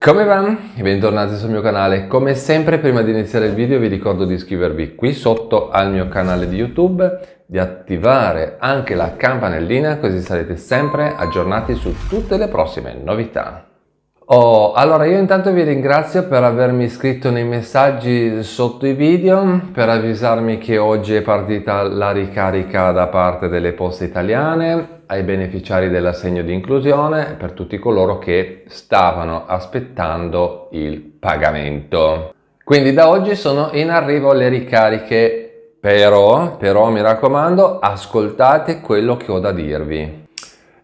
Come va? Bentornati sul mio canale. Come sempre, prima di iniziare il video vi ricordo di iscrivervi qui sotto al mio canale di YouTube, di attivare anche la campanellina così sarete sempre aggiornati su tutte le prossime novità. Allora io intanto vi ringrazio per avermi iscritto nei messaggi sotto i video, per avvisarmi che oggi è partita la ricarica da parte delle Poste Italiane ai beneficiari dell'assegno di inclusione e per tutti coloro che stavano aspettando il pagamento. Quindi da oggi sono in arrivo le ricariche, però mi raccomando, ascoltate quello che ho da dirvi.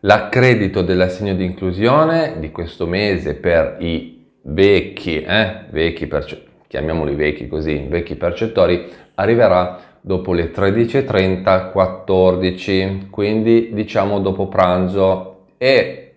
L'accredito dell'assegno di inclusione di questo mese per i chiamiamoli vecchi così, vecchi percettori, arriverà dopo le 13:30, 14, quindi diciamo dopo pranzo e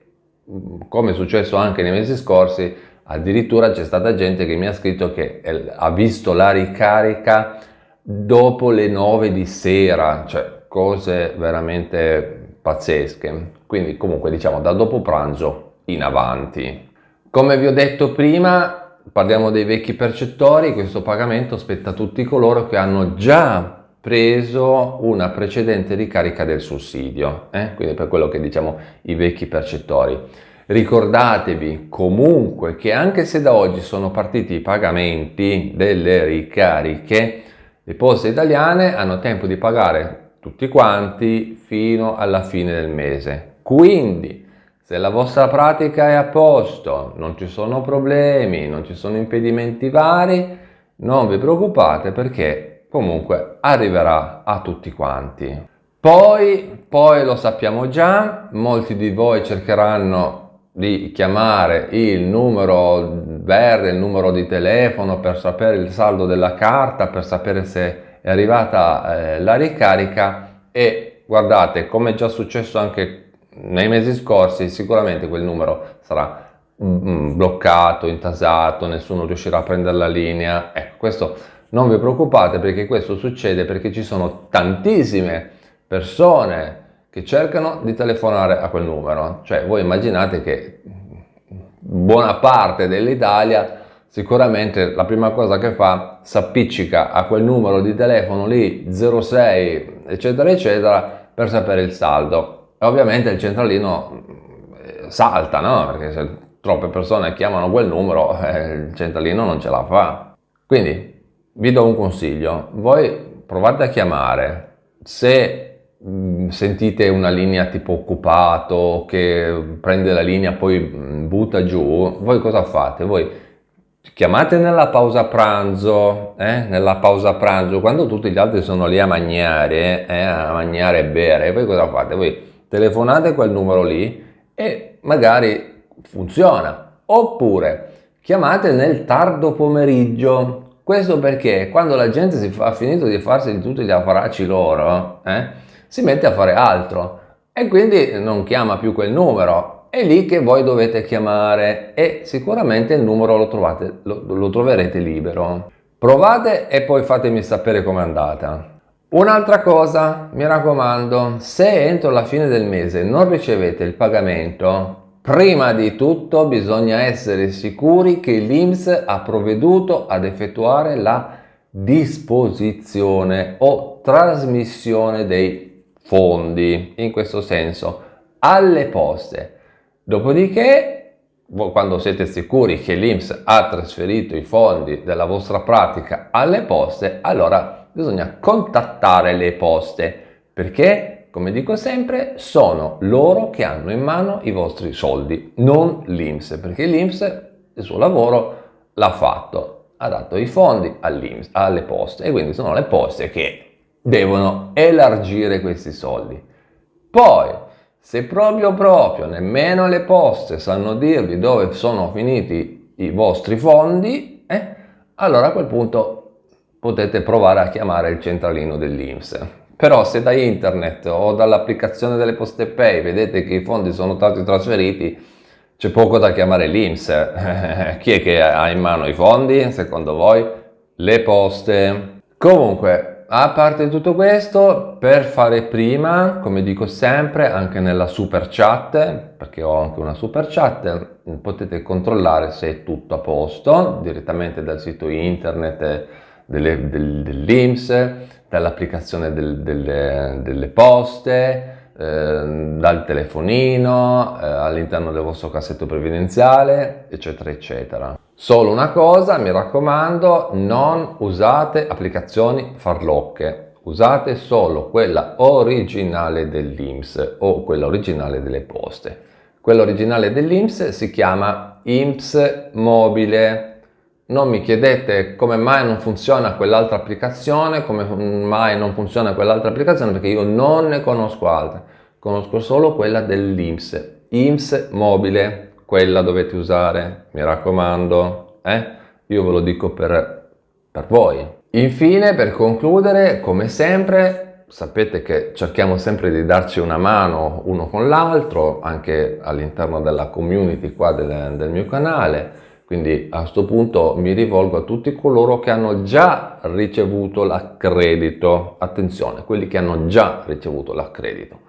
come è successo anche nei mesi scorsi, addirittura c'è stata gente che mi ha scritto che ha visto la ricarica dopo le 9 di sera, cioè cose veramente pazzesche. Quindi comunque diciamo da dopo pranzo in avanti. Come vi ho detto prima, parliamo dei vecchi percettori, questo pagamento spetta a tutti coloro che hanno già preso una precedente ricarica del sussidio, quindi per quello che diciamo i vecchi percettori. Ricordatevi comunque che anche se da oggi sono partiti i pagamenti delle ricariche, le Poste Italiane hanno tempo di pagare tutti quanti fino alla fine del mese. Quindi, se la vostra pratica è a posto, non ci sono problemi, non ci sono impedimenti vari, non vi preoccupate perché comunque arriverà a tutti quanti. Poi lo sappiamo già, molti di voi cercheranno di chiamare il numero verde, il numero di telefono per sapere il saldo della carta, per sapere se è arrivata la ricarica e guardate, come è già successo anche nei mesi scorsi, sicuramente quel numero sarà bloccato, intasato, nessuno riuscirà a prendere la linea. Ecco, questo non vi preoccupate perché questo succede perché ci sono tantissime persone che cercano di telefonare a quel numero. Cioè voi immaginate che buona parte dell'Italia sicuramente la prima cosa che fa s'appiccica a quel numero di telefono lì 06 eccetera eccetera per sapere il saldo e ovviamente il centralino salta, no? Perché se troppe persone chiamano quel numero il centralino non ce la fa. Quindi vi do un consiglio, voi provate a chiamare, se sentite una linea tipo occupato che prende la linea poi butta giù, voi cosa fate? Voi chiamate nella pausa pranzo, quando tutti gli altri sono lì a mangiare e bere, voi cosa fate? Voi telefonate quel numero lì e magari funziona, oppure chiamate nel tardo pomeriggio. Questo perché quando la gente ha finito di farsi di tutti gli affaracci loro, si mette a fare altro e quindi non chiama più quel numero. È lì che voi dovete chiamare e sicuramente il numero lo troverete libero. Provate e poi fatemi sapere com'è andata. Un'altra cosa, mi raccomando, se entro la fine del mese non ricevete il pagamento, prima di tutto bisogna essere sicuri che l'INPS ha provveduto ad effettuare la disposizione o trasmissione dei fondi, in questo senso, alle poste. Dopodiché, quando siete sicuri che l'INPS ha trasferito i fondi della vostra pratica alle poste, allora bisogna contattare le poste, perché, come dico sempre, sono loro che hanno in mano i vostri soldi, non l'INPS, perché l'INPS il suo lavoro l'ha fatto, ha dato i fondi all'INPS, alle poste, e quindi sono le poste che devono elargire questi soldi. Poi, se proprio nemmeno le poste sanno dirvi dove sono finiti i vostri fondi, allora a quel punto potete provare a chiamare il centralino dell'INPS. Però se da internet o dall'applicazione delle Poste Pay vedete che i fondi sono stati trasferiti, c'è poco da chiamare l'INPS. Chi è che ha in mano i fondi, secondo voi? Le poste. Comunque, a parte tutto questo, per fare prima, come dico sempre, anche nella super chat, perché ho anche una super chat, potete controllare se è tutto a posto direttamente dal sito internet dell'INPS, dall'applicazione delle poste, dal telefonino, all'interno del vostro cassetto previdenziale, eccetera, eccetera. Solo una cosa, mi raccomando, non usate applicazioni farlocche, usate solo quella originale dell'INPS o quella originale delle poste. Quella originale dell'INPS si chiama INPS Mobile. Non mi chiedete come mai non funziona quell'altra applicazione, come mai non funziona quell'altra applicazione, perché io non ne conosco altre. Conosco solo quella dell'INPS. INPS Mobile, quella dovete usare, mi raccomando. Io ve lo dico per voi. Infine, per concludere, come sempre, sapete che cerchiamo sempre di darci una mano uno con l'altro, anche all'interno della community qua del mio canale. Quindi a questo punto mi rivolgo a tutti coloro che hanno già ricevuto l'accredito. Attenzione, quelli che hanno già ricevuto l'accredito.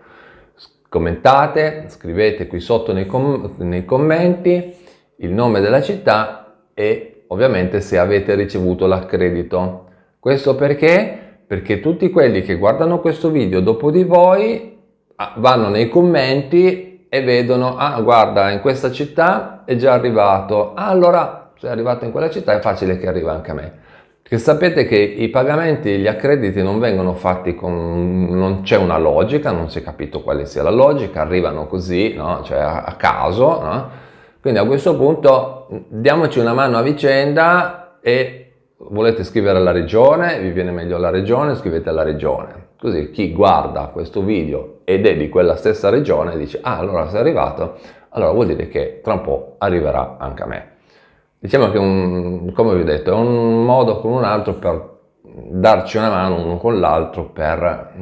Commentate, scrivete qui sotto nei commenti il nome della città e ovviamente se avete ricevuto l'accredito. Questo perché? Perché tutti quelli che guardano questo video dopo di voi vanno nei commenti e vedono, ah guarda, in questa città è già arrivato, ah allora se è arrivato in quella città è facile che arriva anche a me. Perché sapete che i pagamenti, gli accrediti non vengono fatti non c'è una logica, non si è capito quale sia la logica, arrivano così, no? Cioè a caso, no? Quindi a questo punto diamoci una mano a vicenda e volete scrivere alla regione, vi viene meglio la regione, scrivete alla regione. Così chi guarda questo video ed è di quella stessa regione dice, ah allora sei arrivato, allora vuol dire che tra un po' arriverà anche a me. Diciamo che, come vi ho detto, è un modo con un altro per darci una mano uno con l'altro per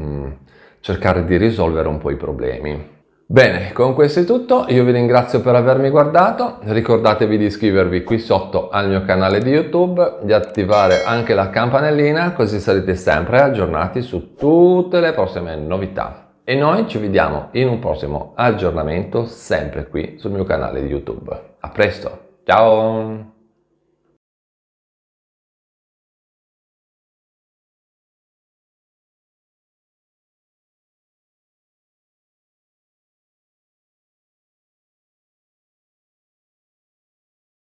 cercare di risolvere un po' i problemi. Bene, con questo è tutto, io vi ringrazio per avermi guardato, ricordatevi di iscrivervi qui sotto al mio canale di YouTube, di attivare anche la campanellina così sarete sempre aggiornati su tutte le prossime novità. E noi ci vediamo in un prossimo aggiornamento sempre qui sul mio canale di YouTube. A presto, ciao!